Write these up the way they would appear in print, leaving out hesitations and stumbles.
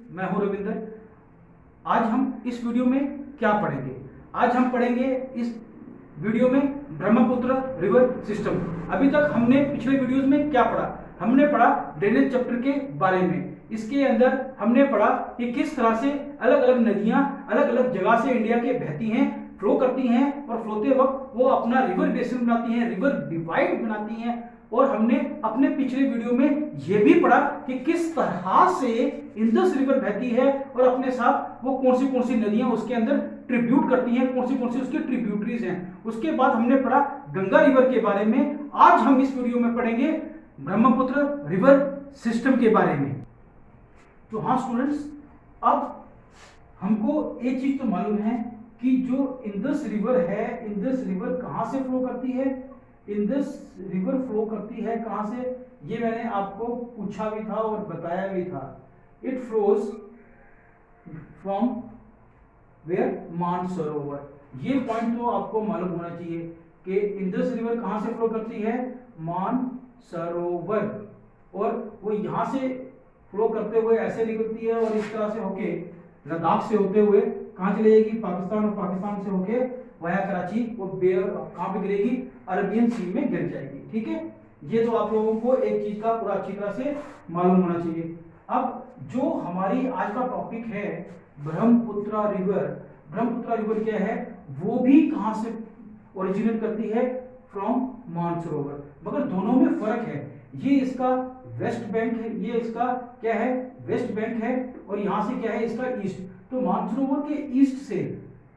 मैं हूं रविंदर। आज हम इस वीडियो में क्या पढ़ेंगे? आज हम पढ़ेंगे इस वीडियो में ब्रह्मपुत्र रिवर सिस्टम। अभी तक हमने पिछले वीडियोस में क्या पढ़ा? हमने पढ़ा ड्रेनेज चैप्टर के बारे में। इसके अंदर हमने पढ़ा कि किस तरह से अलग अलग नदियां अलग अलग जगह से इंडिया के बहती हैं, फ्लो करती हैं और फ्लोते वक्त वो अपना रिवर बेसिन बनाती हैं, रिवर डिवाइड बनाती हैं। और हमने अपने पिछले वीडियो में यह भी पढ़ा कि किस तरह से इंडस रिवर बहती है और अपने साथ वो कौन सी नदियां उसके अंदर ट्रिब्यूट करती हैं, कौन सी उसकी ट्रिब्यूटरीज हैं। उसके बाद हमने पढ़ा गंगा रिवर के बारे में। आज हम इस वीडियो में पढ़ेंगे ब्रह्मपुत्र रिवर सिस्टम के बारे में। तो हाँ स्टूडेंट्स, अब हमको एक चीज तो मालूम है कि जो इंडस रिवर है, इंडस रिवर कहां से फ्लो करती है? इंडस रिवर फ्लो करती है कहां से? ये मैंने आपको पूछा भी था और बताया भी था। It flows from where? Mansarovar. ये पॉइंट तो आपको मालूम होना चाहिए कि इंडस रिवर कहां से फ्लो करती है? मानसरोवर। और वो यहां से फ्लो करते हुए ऐसे निकलती है और इस तरह से होके लद्दाख से होते हुए कहां चली जाएगी? पाकिस्तान। और पाकिस्तान से होके वाया कराची वो कहां पे गिरेगी? अरबियन सी में गिर जाएगी। ठीक है, ये तो आप लोगों को एक चीज का पूरा अच्छी तरह से मालूम होना चाहिए। अब जो हमारी आज का टॉपिक है ब्रह्मपुत्र रिवर, ब्रह्मपुत्र रिवर क्या है? वो भी कहां से ओरिजिनेट करती है? फ्रॉम मानसरोवर। मगर दोनों में फर्क है। ये इसका वेस्ट बैंक है, ये इसका क्या है? वेस्ट बैंक है। और यहां से क्या है? इसका ईस्ट। तो मानसरोवर के ईस्ट से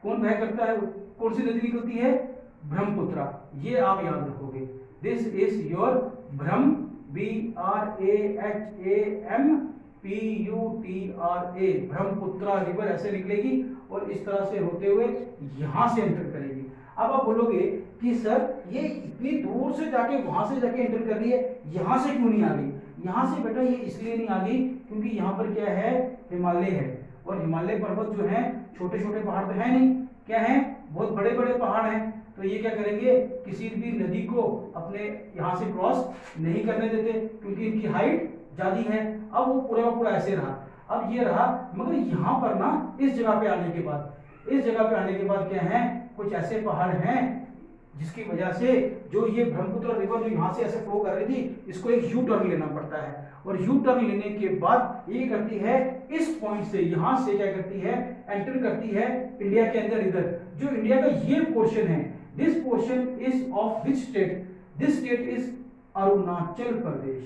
कौन बह करता है? कौन सी नदी निकलती है? ब्रह्मपुत्र। ये आप याद रखोगे। This is your Brahma, BRAHAMPUTRA, Brahmaputra river ऐसे निकलेगी और इस तरह से होते हुए यहां से एंटर करेगी। अब आप बोलोगे कि सर ये इतनी दूर से जाके वहां से जाके एंटर कर रही है, यहां से क्यों नहीं आ गई? यहां से बेटा ये इसलिए नहीं आ गई क्योंकि यहां पर क्या है? हिमालय है। और हिमालय पर्वत जो है छोटे छोटे पहाड़ तो है नहीं, क्या है? बहुत बड़े बड़े पहाड़ हैं। तो ये क्या करेंगे? किसी भी नदी को अपने यहाँ से क्रॉस नहीं करने देते क्योंकि इनकी हाइट ज्यादा है। अब वो पूरा पूरा ऐसे रहा। अब ये रहा, मगर यहाँ पर ना इस जगह पे आने के बाद, इस जगह पे आने के बाद क्या है? कुछ ऐसे पहाड़ हैं जिसकी वजह से जो ये ब्रह्मपुत्र रिवर जो यहाँ से ऐसे फ्लो कर रही थी, इसको एक यू टर्न लेना पड़ता है। और यू टर्न लेने के बाद ये करती है इस पॉइंट से, यहां से क्या करती है? एंटर करती है इंडिया के अंदर। इधर जो इंडिया का ये पोर्शन है, this portion is of which state? This state is Arunachal Pradesh.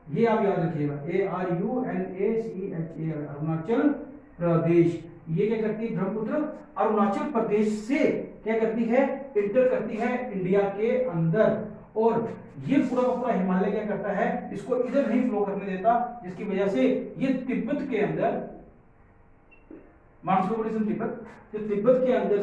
ये आप याद रखिएगा, ARUNACHA, अरुणाचल प्रदेश। ये क्या करती है? ब्रह्मपुत्र अरुणाचल प्रदेश से क्या करती है? इंटर करती है इंडिया के अंदर। और ये पूरा का पूरा हिमालय क्या करता है? इसको इधर नहीं फ्लो करने देता, जिसकी वजह से ये तिब्बत के अंदर, मानसरोवर तिब्बत, तो तिब्बत के अंदर,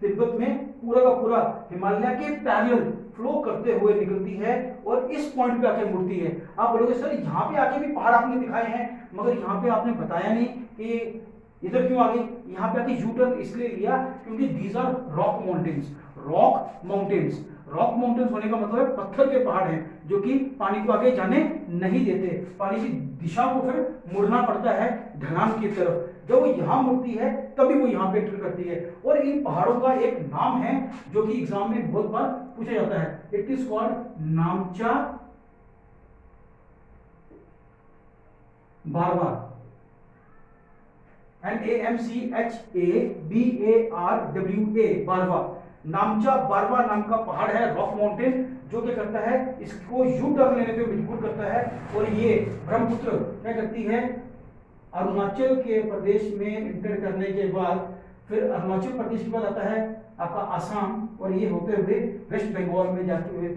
तिब्बत में पूरा का पूरा हिमालय के पैरेलल फ्लो करते हुए निकलती है और इस पॉइंट पे आके मुड़ती है। आप बोलोगे सर यहाँ पे आके भी पहाड़ आपने दिखाए हैं, मगर यहाँ पे आपने बताया नहीं कि इधर क्यों आ गई? यहाँ पे आके यू टर्न इसलिए लिया क्योंकि these are rock mountains. Rock mountains, rock mountains होने का मतलब है पत्थर के पहाड़ हैं जो कि पानी को आगे जाने नहीं देते। पानी की दिशा को फिर मुड़ना पड़ता है ढलान की तरफ। जब वो यहाँ मुड़ती है तभी वो यहाँ पे एंटर करती है। और इन पहाड़ों का एक नाम है जो कि एग्जाम में बहुत बार पूछा जाता है। इट इज कॉल्ड नामचा बारवा, NAMCHABARWA, बारवा। नामचा बारवा नाम का पहाड़ है, रॉक माउंटेन, जो क्या करता है? इसको यू टर्न लेने पे मजबूर करता है। और ये ब्रह्मपुत्र क्या करती है? अरुणाचल के प्रदेश में इंटर करने के बाद फिर अरुणाचल प्रदेश के बाद आता है आपका आसाम, और ये होते हुए वेस्ट बंगाल में जाते हुए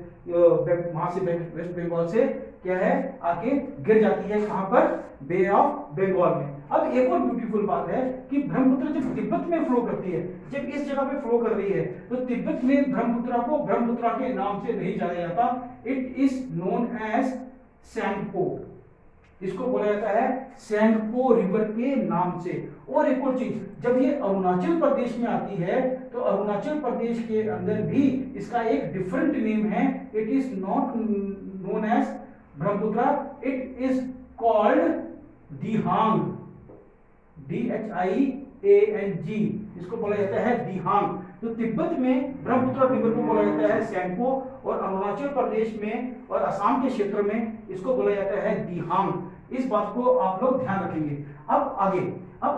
वहां से वेस्ट बंगाल से क्या है? आके गिर जाती है कहां पर? बे ऑफ बंगाल में। अब एक और ब्यूटीफुल बात है कि ब्रह्मपुत्र जब तिब्बत में फ्लो करती है, जब इस जगह पे फ्लो कर रही है, तो तिब्बत में ब्रह्मपुत्र को ब्रह्मपुत्र के नाम से नहीं जाना जाता। It is known as Tsangpo. इसको बोला जाता है सैंगपो रिवर के नाम से। और एक और चीज, जब ये अरुणाचल प्रदेश में आती है तो अरुणाचल प्रदेश के अंदर भी इसका एक डिफरेंट नेम है। It is not known as Brahmaputra, it is called Dihang. DHIANG, इसको बोला जाता है दिहांग। तो तिब्बत में ब्रह्मपुत्र रिवर को बोला जाता है सैंपो, और अरुणाचल प्रदेश में और असम के क्षेत्र में इसको बोला जाता है दिहांग। इस बात को आप लोग ध्यान रखेंगे। अब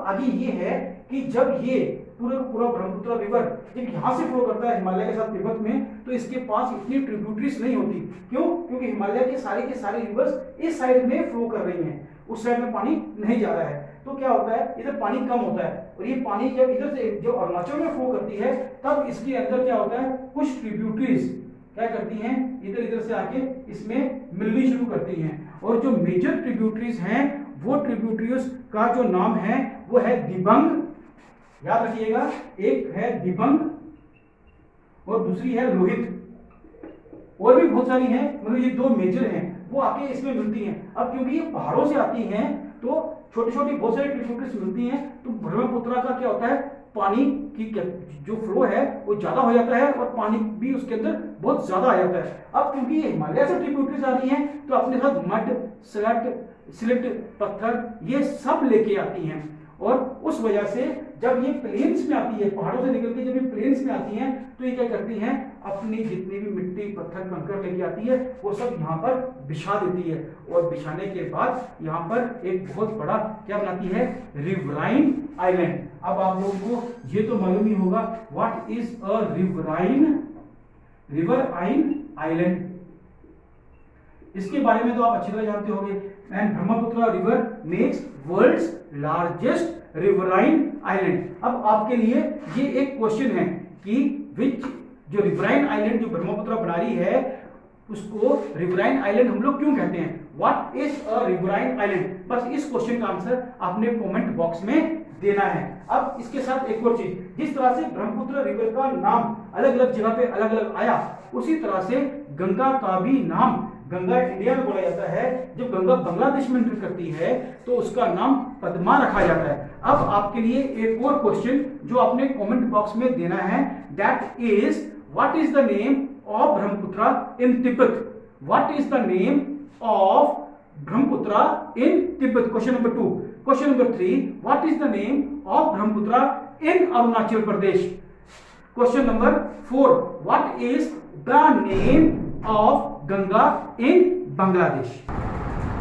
आगे ये है कि जब ये पूरा ब्रह्मपुत्र रिवर जब यहाँ से फ्लो करता है हिमालय के साथ तिब्बत में, तो इसके पास इतनी ट्रिब्यूटरीज नहीं होती। क्यों? क्योंकि हिमालय के सारे रिवर्स इस साइड में फ्लो कर रही हैं, उस साइड में पानी नहीं जा रहा है। तो क्या होता है, इधर पानी कम होता है, और ये पानी जब इधर से जो अरुणाचल में फ्लो करती है, तब इसके अंदर क्या होता है, कुछ ट्रिब्यूटरीज क्या करती हैं, इधर से आके इसमें मिलनी शुरू करती हैं। और जो मेजर ट्रिब्यूटरीज हैं, वो ट्रिब्यूटरीज का जो नाम है वो है दिबंग, याद रखिएगा, एक है दिबंग और दूसरी है लोहित। और भी बहुत सारी हैं, मतलब ये दो मेजर हैं, वो आके इसमें मिलती हैं। अब क्योंकि ये पहाड़ों से आती हैं, तो छोटी छोटी बहुत सारी ट्रिब्यूटरीज मिलती हैं, तो ब्रह्मपुत्र का क्या होता है, पानी की जो फ्लो है वो ज्यादा हो जाता है, और पानी भी उसके अंदर बहुत ज्यादा आ जाता है। अब क्योंकि ये हिमालय से ट्रिब्यूटरीज आ रही हैं, तो अपने साथ मड, सिलट, पत्थर ये सब लेके आती हैं, और उस वजह से जब ये प्लेन्स में आती है, पहाड़ों से निकल के जब ये प्लेन्स में आती हैं, तो ये क्या करती हैं, अपनी जितनी भी मिट्टी, पत्थर, कंकड़ लेके आती है, वो सब यहाँ पर बिछा देती है। और बिछाने के बाद यहाँ पर एक बहुत बड़ा क्या बनाती है, रिवराइन आइलैंड। अब आप लोगों को ये तो मालूम ही होगा, what is a riverine island, इसके बारे में तो आप अच्छी तरह जानते होंगे। And Brahmaputra river makes world's largest riverine island. अब आपके लिए ये एक क्वेश्चन है कि विच जो रिवराइन आइलैंड जो ब्रह्मपुत्र बना रही है, उसको रिवराइन आइलैंड हम लोग क्यों कहते हैं, what is a riverine island. बस इस क्वेश्चन का आंसर आपने कमेंट बॉक्स में देना है। अब इसके साथ एक और चीज, जिस तरह से ब्रह्मपुत्र रिवर का नाम अलग अलग जगह पे अलग अलग आया, उसी तरह से गंगा का भी नाम, गंगा इंडिया में बोला जाता है, जब गंगा बांग्लादेश में एंटर करती है तो उसका नाम पद्मा रखा जाता है। अब आपके लिए एक और क्वेश्चन जो आपने कमेंट बॉक्स में देना है, that is what is the name of Brahmaputra in Tibet. What is the name of Brahmaputra in Tibet, question number 2। Question number 3, what is the name of Brahmaputra in Arunachal Pradesh. Question number 4, what is the name of Ganga in Bangladesh.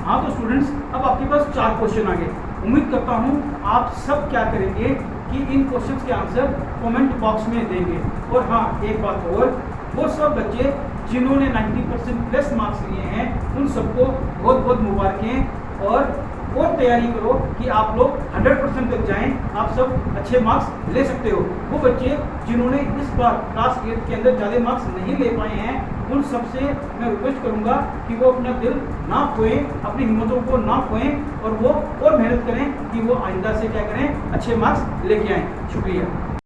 हाँ तो students, अब आपके पास 4 question आ गए। उम्मीद करता हूं आप सब क्या करेंगे कि इन क्वेश्चंस के आंसर कमेंट बॉक्स में देंगे। और हाँ, एक बात और, वो सब बच्चे जिन्होंने 90% प्लस मार्क्स लिए हैं, उन सबको बहुत बहुत मुबारकें, और तैयारी करो कि आप लोग 100% तक जाएं, आप सब अच्छे मार्क्स ले सकते हो। वो बच्चे जिन्होंने इस बार क्लास 8 के अंदर ज़्यादा मार्क्स नहीं ले पाए हैं, उन सबसे मैं रिक्वेस्ट करूंगा कि वो अपना दिल ना खोएं, अपनी हिम्मतों को ना खोएं, और वो और मेहनत करें कि वो आइंदा से क्या करें, अच्छे मार्क्स लेके आएँ। शुक्रिया।